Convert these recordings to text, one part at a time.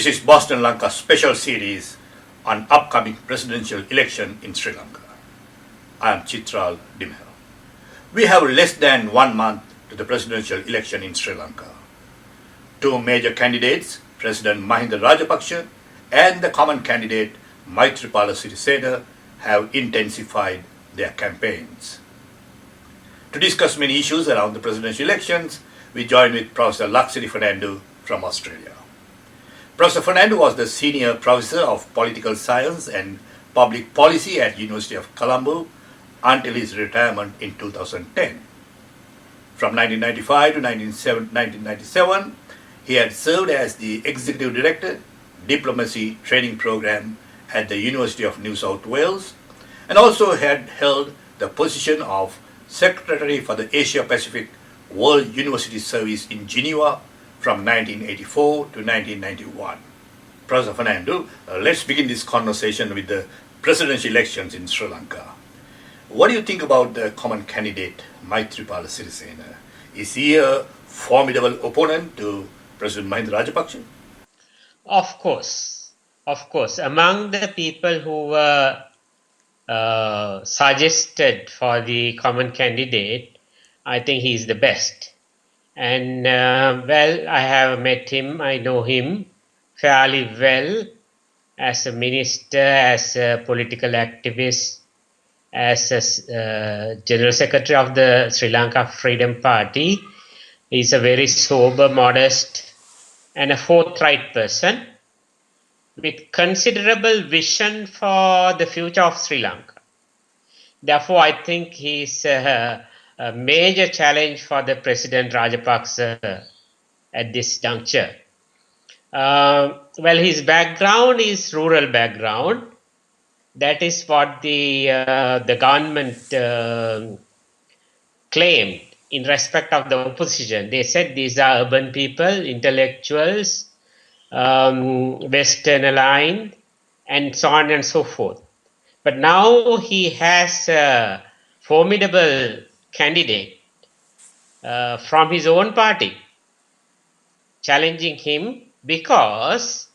This is Boston Lanka special series on upcoming presidential election in Sri Lanka. I am Chitral Dimhel. We have less than 1 month to the presidential election in Sri Lanka. Two major candidates, President Mahinda Rajapaksa and the common candidate Maithripala Sirisena, have intensified their campaigns. To discuss many issues around the presidential elections, we join with Professor Laksiri Fernando from Australia. Professor Fernando was the Senior Professor of Political Science and Public Policy at University of Colombo until his retirement in 2010. From 1995 to 1997, he had served as the Executive Director, Diplomacy Training Program at the University of New South Wales, and also had held the position of Secretary for the Asia Pacific World University Service in Geneva from 1984 to 1991. Professor Fernando, let's begin this conversation with the presidential elections in Sri Lanka. What do you think about the common candidate Maithripala Sirisena? Is he a formidable opponent to President Mahinda Rajapaksa? Of course. Among the people who were suggested for the common candidate, I think he is the best. And I have met him, I know him fairly well as a minister, as a political activist, as a General Secretary of the Sri Lanka Freedom Party. He's a very sober, modest, and a forthright person with considerable vision for the future of Sri Lanka. Therefore, I think he's a major challenge for the President Rajapaksa at this juncture. His background is rural background. That is what the government claimed in respect of the opposition. They said these are urban people, intellectuals, Western aligned, and so on and so forth. But now he has a formidable candidate from his own party challenging him because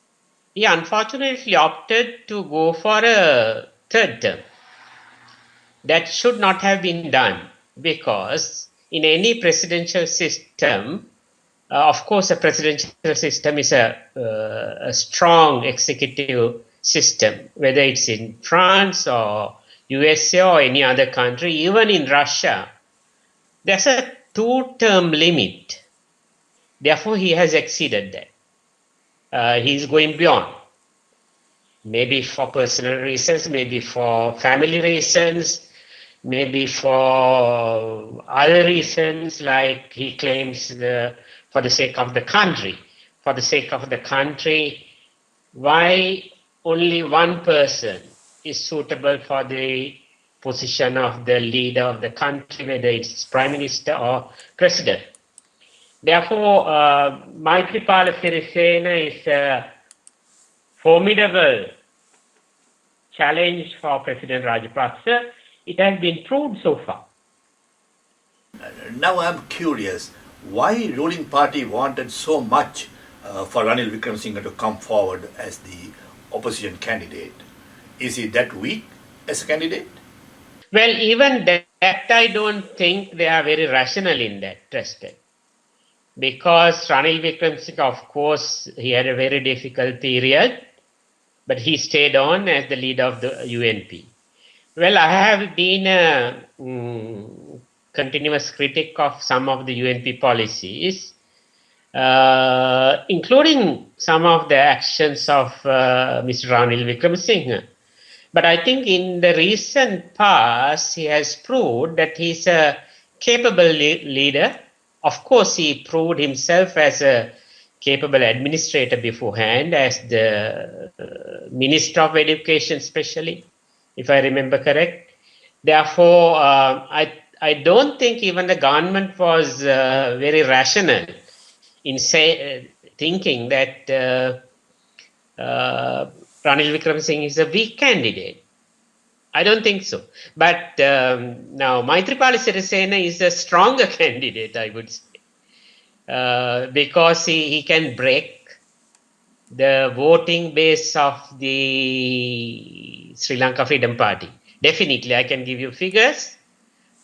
he unfortunately opted to go for a third term. That should not have been done because in any presidential system, of course, a presidential system is a strong executive system, whether it's in France or USA or any other country, even in Russia, there's a 2-term limit. Therefore, he has exceeded that. He's going beyond. Maybe for personal reasons, maybe for family reasons, maybe for other reasons, like he claims for the sake of the country. For the sake of the country, why only one person is suitable for the position of the leader of the country, whether it's prime minister or president. Therefore, Maithripala Sirisena is a formidable challenge for President Rajapaksa. It has been proved so far. Now I'm curious, why ruling party wanted so much for Ranil Wickremesinghe to come forward as the opposition candidate? Is he that weak as a candidate? Well, even that I don't think they are very rational in that respect. Because Ranil Wickremesinghe, of course, he had a very difficult period, but he stayed on as the leader of the UNP. Well, I have been a continuous critic of some of the UNP policies, including some of the actions of Mr. Ranil Wickremesinghe. But I think in the recent past, he has proved that he's a capable leader. Of course, he proved himself as a capable administrator beforehand, as the Minister of Education especially, if I remember correct. Therefore, I don't think even the government was very rational in thinking that Ranil Wickremesinghe is a weak candidate. I don't think so. But now Maithripala Sirisena is a stronger candidate, I would say, because he can break the voting base of the Sri Lanka Freedom Party. Definitely, I can give you figures.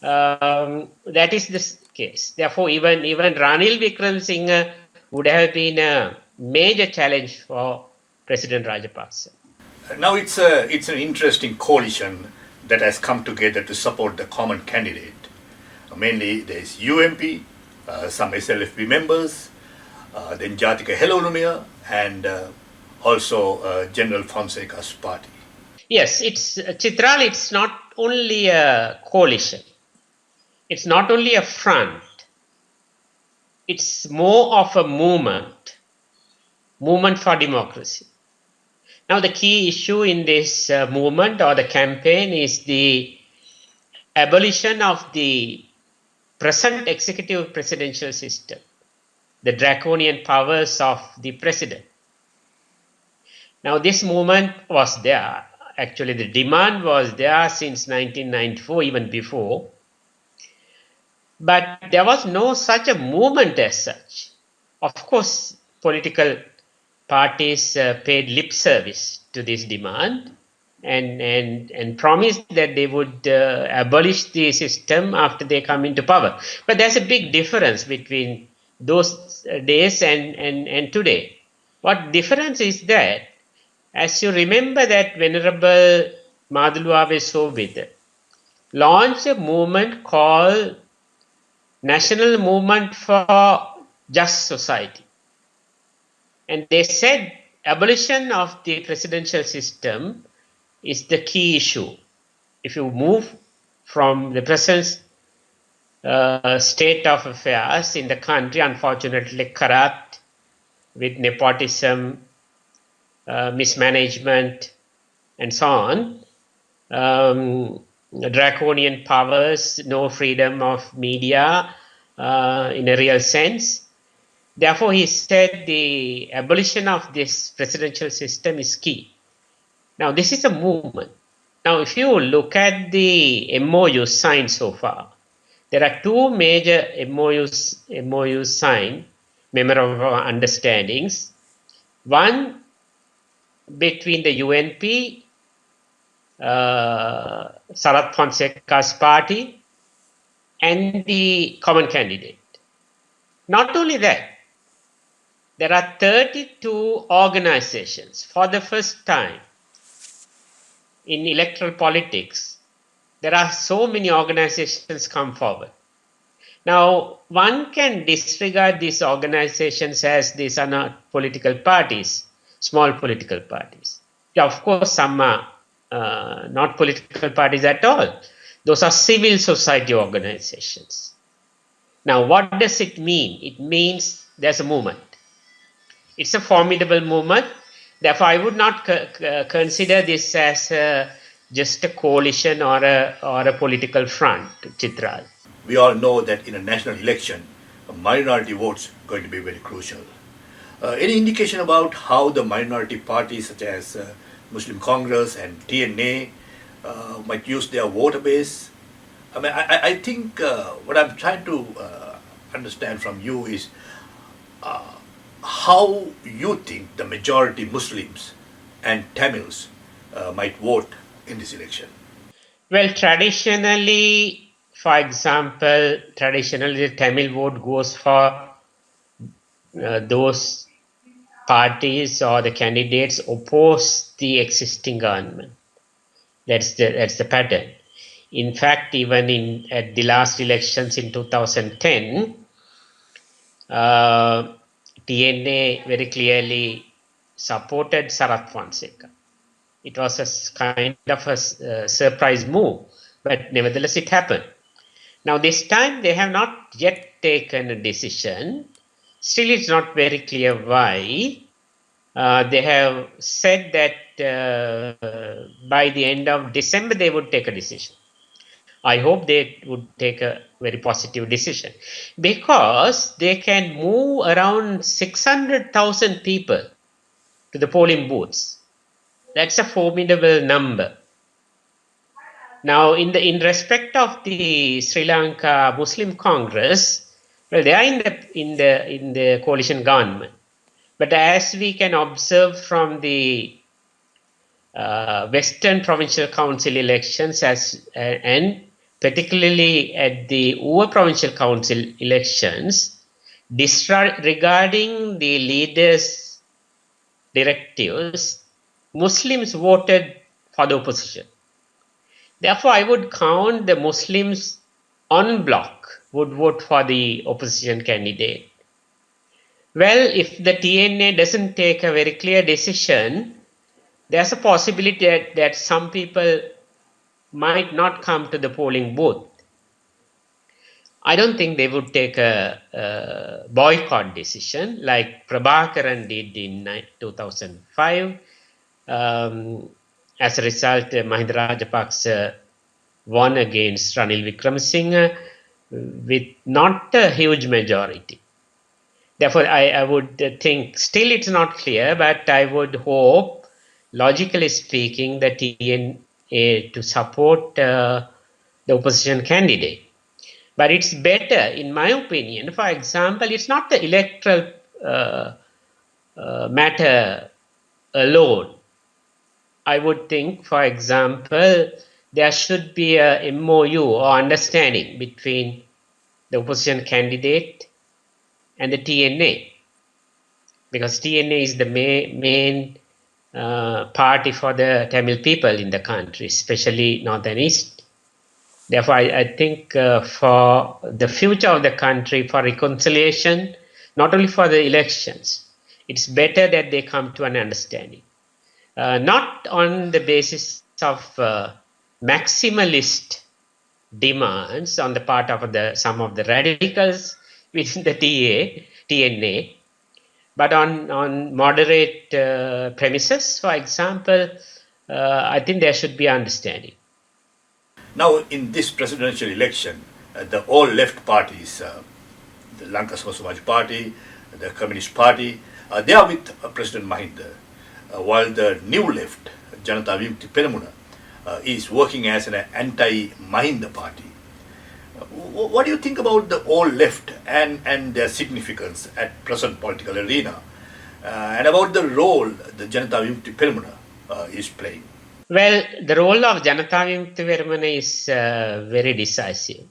That is the case. Therefore, even Ranil Wickremesinghe would have been a major challenge for President Rajapaksa. Now it's an interesting coalition that has come together to support the common candidate. Mainly there is UMP, some SLFP members, then Jatika Helolumia, and also General Fonseca's party. Yes, it's Chitral. It's not only a coalition. It's not only a front. It's more of a movement for democracy. Now, the key issue in this movement or the campaign is the abolition of the present executive presidential system, the draconian powers of the president. Now, this movement was there. Actually, the demand was there since 1994, even before. But there was no such a movement as such. Of course, political parties paid lip service to this demand and promised that they would abolish the system after they come into power. But there's a big difference between those days and today. What difference is that, as you remember, that Venerable Madhuluave Sobhit launched a movement called National Movement for Just Society. And they said abolition of the presidential system is the key issue. If you move from the present state of affairs in the country, unfortunately corrupt, with nepotism, mismanagement, and so on, draconian powers, no freedom of media in a real sense. Therefore, he said the abolition of this presidential system is key. Now, this is a movement. Now, if you look at the MOUs signed so far, there are two major MOUs signed, memorandum of understandings. One between the UNP, Sarath Fonseca's party, and the common candidate. Not only that, there are 32 organizations for the first time in electoral politics. There are so many organizations come forward. Now, one can disregard these organizations as these are not political parties, small political parties. Yeah, of course, some are not political parties at all. Those are civil society organizations. Now, what does it mean? It means there's a movement. It's a formidable movement. Therefore, I would not consider this as just a coalition or a political front, Chitral. We all know that in a national election, minority votes going to be very crucial. Any indication about how the minority parties such as Muslim Congress and TNA might use their voter base? I mean, I think what I'm trying to understand from you is how you think the majority Muslims and Tamils might vote in this election. Well, traditionally, for example, traditionally the Tamil vote goes for those parties or the candidates oppose the existing government. That's the pattern. In fact, even at the last elections in 2010, TNA very clearly supported Sarath Fonseca. It was a kind of a surprise move, but nevertheless it happened. Now this time they have not yet taken a decision. Still, it's not very clear why. They have said that by the end of December they would take a decision. I hope they would take a very positive decision because they can move around 600,000 people to the polling booths. That's a formidable number. Now, in respect of the Sri Lanka Muslim Congress, well, they are in the coalition government, But as we can observe from the Western Provincial Council elections and particularly at the UPFA Provincial Council elections, disregarding the leaders' directives, Muslims voted for the opposition. Therefore, I would count the Muslims en bloc would vote for the opposition candidate. Well, if the TNA doesn't take a very clear decision, there's a possibility that some people might not come to the polling booth. I don't think they would take a boycott decision like Prabhakaran did in 2005. As a result, Mahinda Rajapaksa won against Ranil Wickremesinghe with not a huge majority. Therefore, I would think still it's not clear, but I would hope, logically speaking, the TNA to support the opposition candidate. But it's better, in my opinion, for example, it's not the electoral matter alone. I would think, for example, there should be a MOU or understanding between the opposition candidate and the TNA, because TNA is the main party for the Tamil people in the country, especially Northern East. Therefore, I think for the future of the country, for reconciliation, not only for the elections, it's better that they come to an understanding. Not on the basis of maximalist demands on the part of some of the radicals within the TNA, but on moderate premises. For example, I think there should be understanding. Now, in this presidential election, the all left parties, the Lanka Samaj Party, the Communist Party, they are with President Mahinda, while the new left, Janata Vimukti Peramuna, is working as an anti-Mahinda party. What do you think about the all left and their significance at present political arena, and about the role the Janata Vimukti Peramuna is playing? Well, the role of Janata Vimukti Peramuna is very decisive.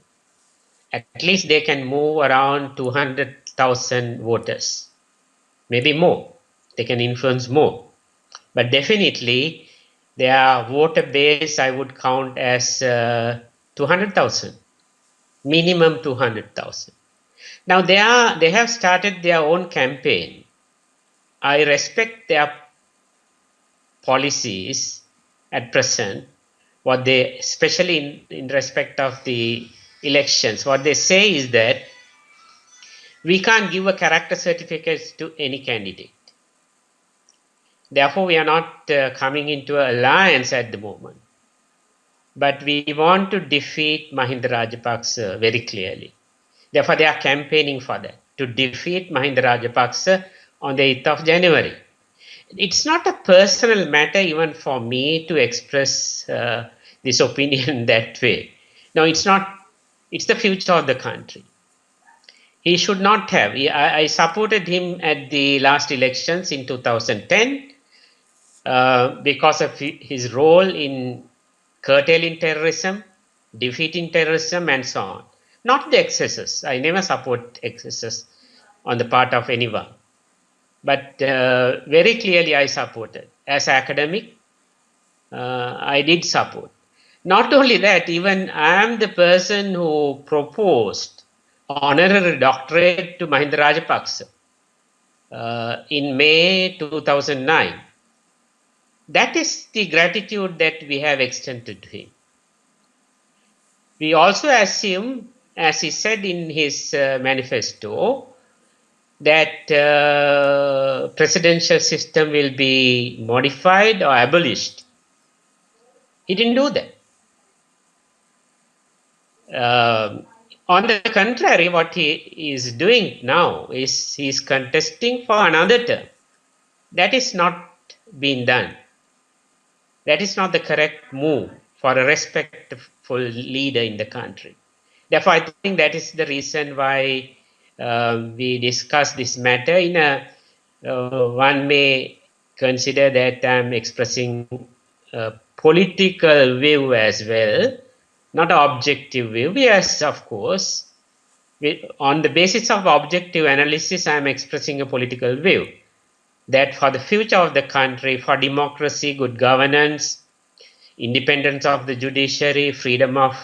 At least they can move around 200,000 voters, maybe more. They can influence more. But definitely, their voter base I would count as 200,000, minimum 200,000. Now they have started their own campaign. I respect their policies at present. What they, especially in respect of the elections, what they say is that we can't give a character certificate to any candidate. Therefore, we are not coming into an alliance at the moment. But we want to defeat Mahinda Rajapaksa very clearly. Therefore, they are campaigning for that, to defeat Mahinda Rajapaksa on the 8th of January. It's not a personal matter even for me to express this opinion that way. No, it's not. It's the future of the country. He should not have. I supported him at the last elections in 2010 because of his role in curtailing terrorism, defeating terrorism, and so on. Not the excesses. I never support excesses on the part of anyone. But very clearly, I supported. As academic, I did support. Not only that, even I am the person who proposed honorary doctorate to Mahinda Rajapaksa in May 2009. That is the gratitude that we have extended to him. We also assume, as he said in his manifesto, that presidential system will be modified or abolished. He didn't do that. On the contrary, what he is doing now is he is contesting for another term. That is not being done. That is not the correct move for a respectful leader in the country. Therefore, I think that is the reason why we discuss this matter in a one may consider that I'm expressing a political view as well, not an objective view. Yes, of course. On the basis of objective analysis, I'm expressing a political view that for the future of the country, for democracy, good governance, independence of the judiciary, freedom of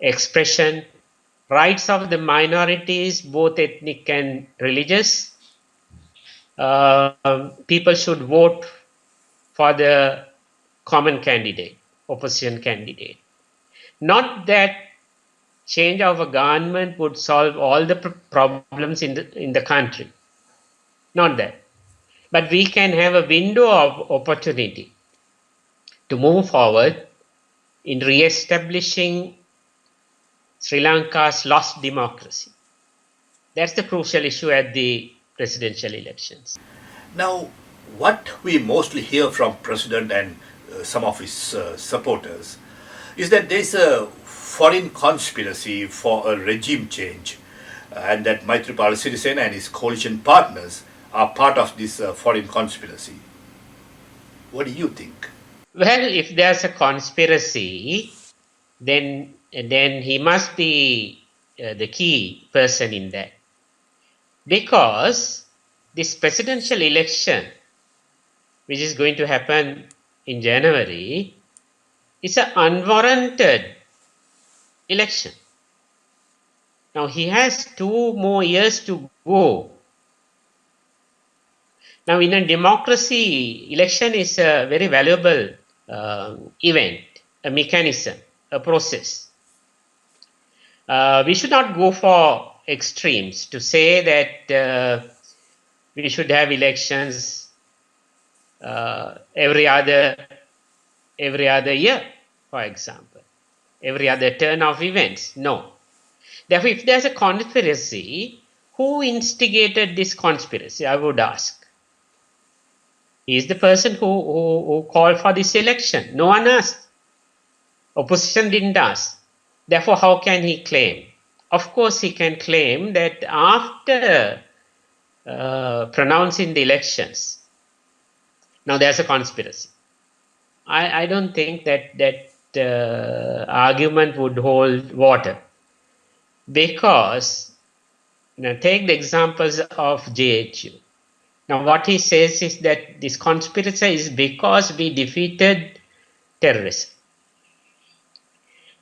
expression, rights of the minorities, both ethnic and religious, people should vote for the common candidate, opposition candidate. Not that change of a government would solve all the problems in the country. Not that. But we can have a window of opportunity to move forward in re-establishing Sri Lanka's lost democracy. That's the crucial issue at the presidential elections. Now, what we mostly hear from President and some of his supporters is that there is a foreign conspiracy for a regime change, and that Maithripala Sirisena and his coalition partners are part of this foreign conspiracy. What do you think? Well, if there's a conspiracy, then he must be the key person in that, because this presidential election, which is going to happen in January, is an unwarranted election. Now he has 2 more years to go. Now, in a democracy, election is a very valuable event, a mechanism, a process. We should not go for extremes to say that we should have elections every other year, for example, every other turn of events. No. Therefore, if there's a conspiracy, who instigated this conspiracy? I would ask. He is the person who called for this election. No one asked. Opposition didn't ask. Therefore, how can he claim? Of course, he can claim that after pronouncing the elections, now there's a conspiracy. I don't think that argument would hold water, because take the examples of JHU. Now, what he says is that this conspiracy is because we defeated terrorism.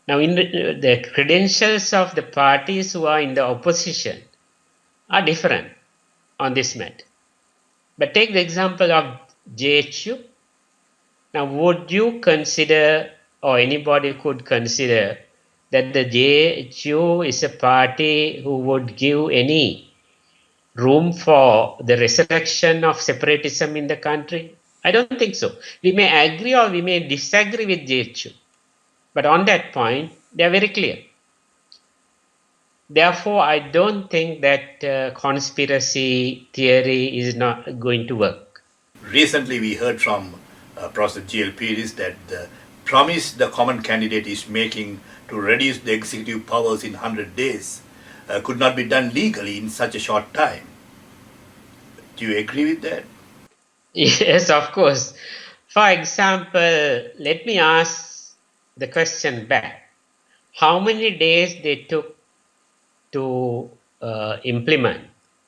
Now, in the credentials of the parties who are in the opposition are different on this matter. But take the example of JHU. Now, would you consider, or anybody could consider, that the JHU is a party who would give any room for the resurrection of separatism in the country? I don't think so. We may agree or we may disagree with JHU, but on that point, they are very clear. Therefore, I don't think that conspiracy theory is not going to work. Recently, we heard from Professor G.L. Pires that the promise the common candidate is making to reduce the executive powers in 100 days could not be done legally in such a short time. Do you agree with that? Yes, of course. For example, let me ask the question back. How many days they took to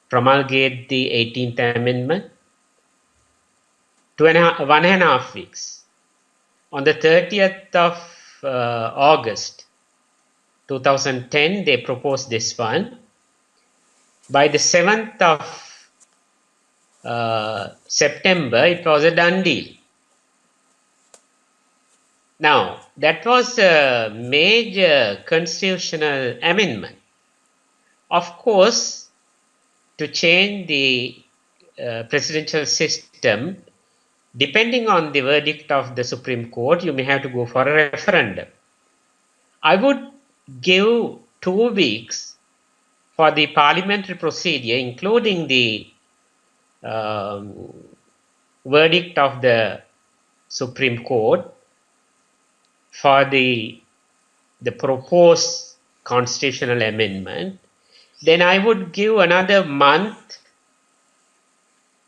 promulgate the 18th Amendment? 1.5 weeks. On the 30th of August 2010, they proposed this one. By the 7th of September, it was a done deal. Now, that was a major constitutional amendment. Of course, to change the presidential system, depending on the verdict of the Supreme Court, you may have to go for a referendum. I would give 2 weeks for the parliamentary procedure, including the verdict of the Supreme Court, for the proposed constitutional amendment. Then I would give another month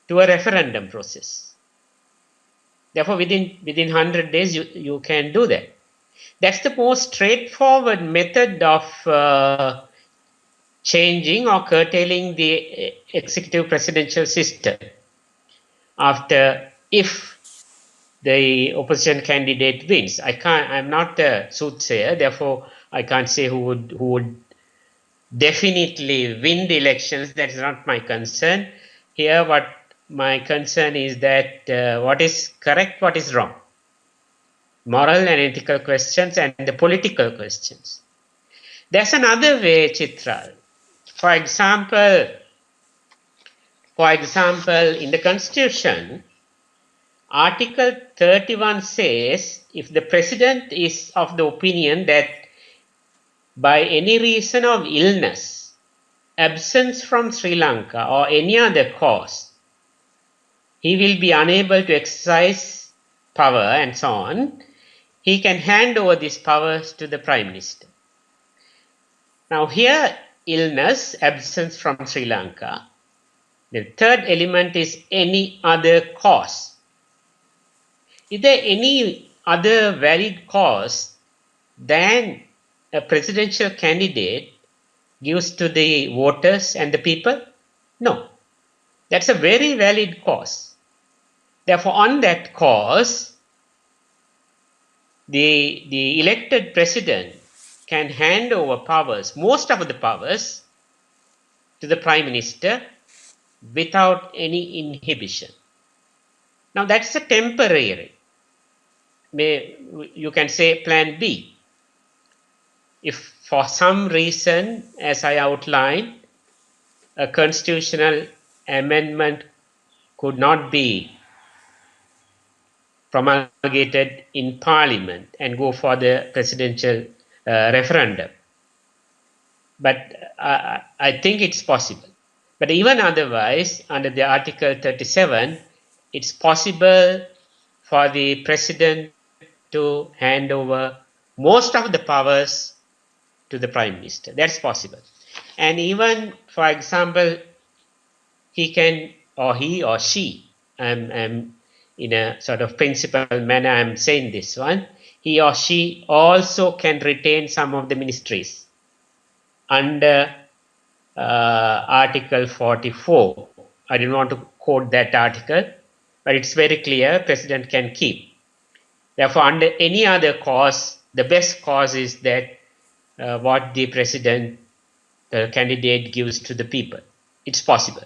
to a referendum process. Therefore, within 100 days, you can do that. That's the most straightforward method of changing or curtailing the executive presidential system after, if the opposition candidate wins. I'm not a soothsayer, therefore I can't say who would definitely win the elections. That's not my concern. Here, what my concern is that what is correct, what is wrong, moral and ethical questions and the political questions. There's another way, Chitra. For example, in the Constitution, Article 31 says if the president is of the opinion that by any reason of illness, absence from Sri Lanka, or any other cause, he will be unable to exercise power and so on, he can hand over these powers to the Prime Minister. Now, here, illness, absence from Sri Lanka. The third element is any other cause. Is there any other valid cause than a presidential candidate gives to the voters and the people? No. That's a very valid cause. Therefore, on that cause, the elected president can hand over powers, most of the powers, to the Prime Minister without any inhibition. Now, that's a temporary. You can say plan B. If for some reason, as I outlined, a constitutional amendment could not be promulgated in Parliament and go for the presidential referendum. But I think it's possible. But even otherwise, under the Article 37, it's possible for the president to hand over most of the powers to the Prime Minister. That's possible. And even, for example, he or she, I'm in a sort of principal manner, I'm saying this one, he or she also can retain some of the ministries under Article 44. I didn't want to quote that article, but it's very clear president can keep. Therefore, under any other cause, the best cause is that what the president, the candidate gives to the people. It's possible.